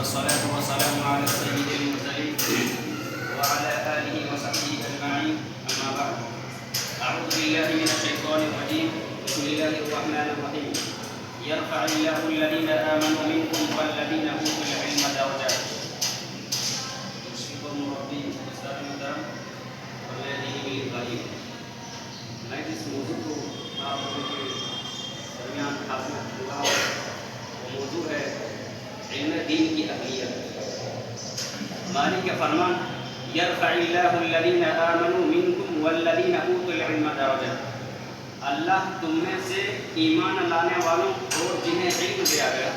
والصلاة والسلام على سيد المرسلين وعلى آله وصحبه أجمعين، أما بعد. أعوذ بالله من الشيطان الرجيم. بسم الله الرحمن الرحيم. يرفع الله الذين آمنوا منكم والذين أوتوا العلم درجات. مشفق مربي أستاذ محترم والذين بالغالين. میں جس موضوع کو آپ لوگوں کے درمیان حاصل ہوا وہ موضوع ہے علم دین کی اہمیت. مالک کا فرمان یرفع اللہ الذین آمنوا منکم والذین اوتوا العلم درجات. اللہ تم میں سے ایمان لانے والوں اور جنہیں علم دیا گیا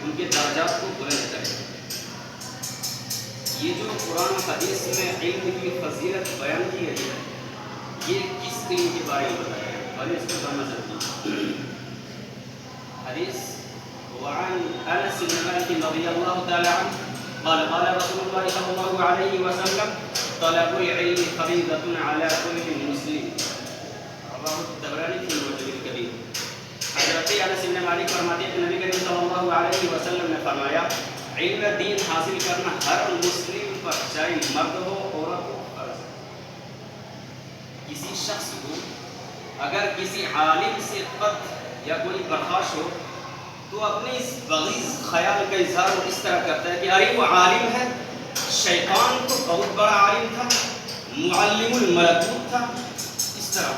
ان کے درجات کو بلند کرے. یہ جو قرآن و حدیث میں علم کی فضیلت بیان کی گئی ہے یہ کس علم کے بارے میں بتایا ہے اور اس کو سمجھ سکتے ہیں. حدیث وعن انس بن مالك رضي الله تعالى عنه قال قال رسول الله صلى الله عليه وسلم طلب العلم فريضة على كل مسلم. رواه الطبراني في المعجم الكبير. حضرت انس بن مالک فرماتے ہیں کہ نبی کریم صلی اللہ علیہ وسلم نے فرمایا علم دین حاصل کرنا ہر مسلم پر چاہے مرد ہو عورت ہو فرض ہے. کسی شخص کو اگر کسی عالم سے قطع یا کوئی برخاش ہو تو اپنے اس بغیض خیال کا اظہار وہ اس طرح کرتا ہے کہ ارے وہ عالم ہے، شیطان تو بہت بڑا عالم تھا، معلم الملکوت تھا. اس طرح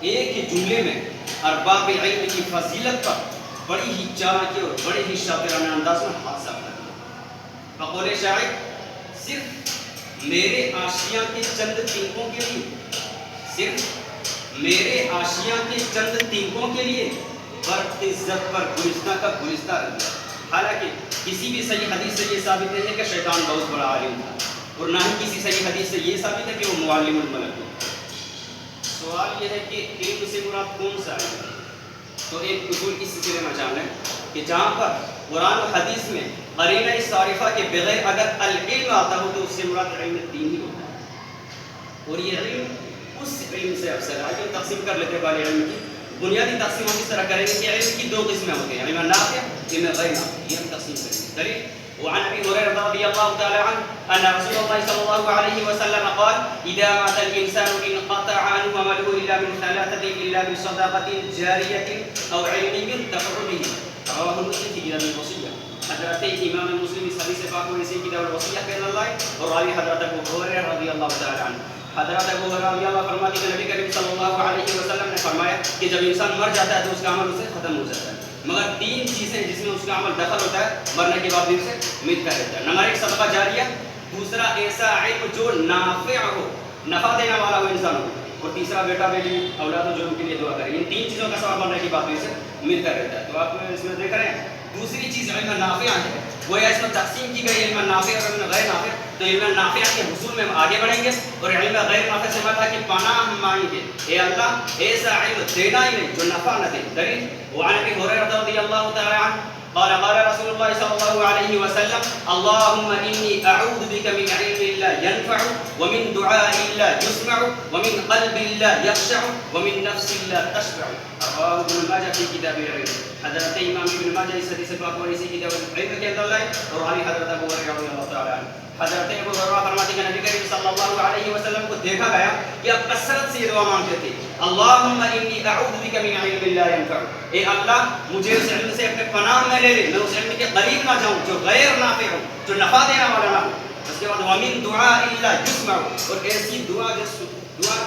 ایک ہی جملے میں ارباب علم کی فضیلت پر بڑی ہی چالاکی اور بڑے ہی شاطرانہ انداز میں حادثہ کر دیا. بقول شاعر صرف میرے آشیاں کے چند تنکوں کے لیے، صرف میرے آشیاں کے چند تنکوں کے لیے پر عزت پر گلستہ کا گلستہ رہ گیا. حالانکہ کسی بھی صحیح حدیث سے یہ ثابت نہیں ہے کہ شیطان بہت بڑا عالم تھا اور نہ ہی کسی صحیح حدیث سے یہ ثابت ہے کہ وہ معلم الملکوت. سوال یہ ہے کہ علم سے مراد کون سا علم ہے؟ تو ایک اصول اس سلسلے میں جان لیں کہ جہاں پر قرآن و حدیث میں قرینہ صارفہ کے بغیر اگر العلم آتا ہو تو اس سے مراد علم دین ہی ہوتا ہے. اور یہ علم اس علم سے افضل ہے. آگے تقسیم کر لیتے والے علم کی بنیادی تقسیم ہم اس طرح کریں گے کہ علم کی دو قسمیں ہوتی ہیں، علم نافع، علم غیر نافع. یہ ہم تقسیم کریں گے. دلیل وعن ابي هريره رضي الله تعالى عنه ان رسول الله صلى الله عليه وسلم قال اذا مات الانسان انقطع عنه عمله الا من ثلاثه الا من صدقه جاريه او علم ينتفع به. رواه مسلم في كتاب الوصيه. حضرت امام مسلم اس حدیث پاک کو اسی کتاب الوصیہ کہہ اللہ ہے اور راوی حضرت ابو ہریرہ رضی اللہ تعالی عنہ. حضرت ابو ہریرہ رضی اللہ فرماتے ہیں کہ نبی کریم صلی اللہ علیہ وسلم نے فرمایا کہ جب انسان مر جاتا ہے تو اس کا عمل اسے ختم ہو جاتا ہے مگر تین چیزیں جس میں اس کا عمل دخل ہوتا ہے مرنے کے بعد بھی اسے ملتا رہتا ہے. نمبر ایک صدقہ جاریہ، دوسرا ایسا علم جو نافع ہو، نفع دینے والا ہو انسان ہو، اور تیسرا بیٹا بیٹی اولاد و جو ان کے لیے دعا کرے. ان تین چیزوں کا ثواب مرنے کے بعد بھی اسے ملتا رہتا ہے. تو آپ اس میں دیکھ رہے ہیں دوسری چیز علم نافع ہے. وہ اس میں تقسیم کی گئی علم نافع اور علم غیر نافع. تو علم نافع کے حصول میں ہم آگے بڑھیں گے اور علم غیر نافع سے مطلب کہ پناہ ہم مانگیں گے اے اللہ ایسا علم دینا ہی نہیں جو نفع نہ دے. دلیل وعن ابي هريره رضي الله تعالى عنه قال قال رسول الله صلى الله عليه وسلم اللهم اني اعوذ بك من علم لا ينفع ومن دعاء لا يسمع ومن قلب لا يخشع ومن نفس لا تشبع. رواه ابن ماجه في كتاب العلم. حضرت امام ابن ماجه اس حدیث پاک کو اسی کتاب العلم کے اندر لائے اور راوی حضرت ابو ہریرہ رضی اللہ تعالی عنہ. حضرت ابو ہریرہ فرماتے ہیں کہ نبی کریم صلی اللہ علیہ وسلم کو دیکھا گیا کہ آپ کثرت سے دعا مانگتے تھے اللهم انی اعوذ بک من علم لا ينفع. اے اللہ مجھے اس علم سے اپنے پناہ میں لے لے، میں اس علم کے قریب نہ جاؤں جو غیر نافع ہو، جو نفع دینے والا نہ ہو. اس کے بعد ومن دعاء لا يسمع، اور ایسی دعا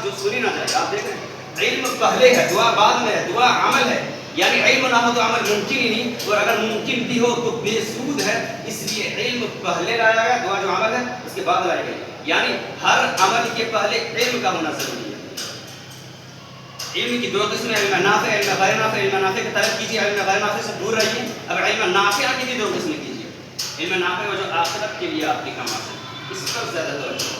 جو سنی نہ جائے. آپ دیکھ رہے ہیں علم پہلے ہے، دعا بعد میں ہے، دعا عمل ہے. یعنی علم نہ ہو تو عمل ممکن ہی نہیں، اور اگر ممکن بھی ہو تو بے سود ہے. اس لیے علم پہلے لایا گیا، دعا جو عمل ہے اس کے بعد لائی گئی. یعنی ہر عمل کے پہلے علم کا ہونا ضروری ہے. علم کی دو قسمیں علم نافع، علم غیر نافع. علم نافع کی طرف کیجیے، علم غیر نافع سے دور رہیے. اب علم نافع کی بھی دو قسمیں کیجیے. علم نافع جو آخرت کے لیے آپ کی کمائی ہے اس پر زیادہ توجہ،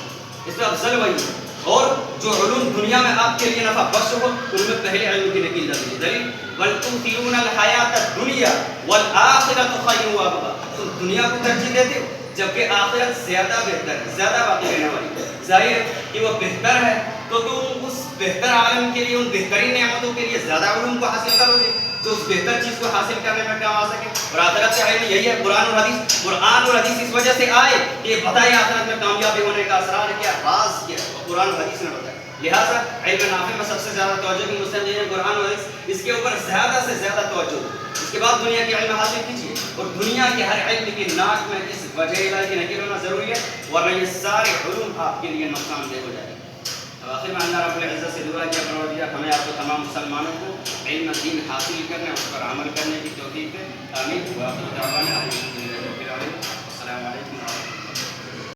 اس پر افضل وہی ہے. اور جو علوم دنیا میں آپ کے لیے نفع بخش ہو ان میں پہلے علم کی نقل درجی. دلیل وَلْتُؤْثِرُونَ الْحَيَاةَ الدُّنْيَا وَالْآخِرَةُ خَيْرٌ وَأَبْقَىٰ. تم دنیا کو ترجیح دیتے ہو جبکہ آخرت زیادہ بہتر ہے، زیادہ باقی رہنے والی. ظاہر ہے کہ وہ بہتر ہے تو تم اس بہتر عالم کے لیے، ان بہترین نعمتوں کے لیے زیادہ علوم کو حاصل کرو گے. تو اس بہتر چیز کو حاصل کرنے میں کام آ سکے. اور آخرت کا علم یہی ہے. قرآن اور حدیث اس وجہ سے آئے کہ یہ بتائے آخرت میں کامیابی ہونے کا اسرار کیا، راز کیا، قرآن اور حدیث نے بتایا. لہٰذا علم نافع میں سب سے زیادہ توجہ کی مسلم دین قرآن اور حدیث، اس کے اوپر زیادہ سے زیادہ توجہ. اس کے بعد دنیا کے علم حاصل کیجیے، اور دنیا کے ہر علم کی ناک میں اس وجہ الہی نکیر ہونا ضروری ہے، ورنہ یہ سارے علوم آپ کے لیے نقصان دہ ہو جائے گا. آخر میں اللہ رب العزت سے دعا کیا پروردگار ہمیں آپ کو تمام مسلمانوں کو علم دین حاصل کرنے اور اس پر عمل کرنے کی توفیق دے. آمین. وآخر دعوانا الحمدللہ رب العالمین. السلام علیکم ورحمۃ اللہ.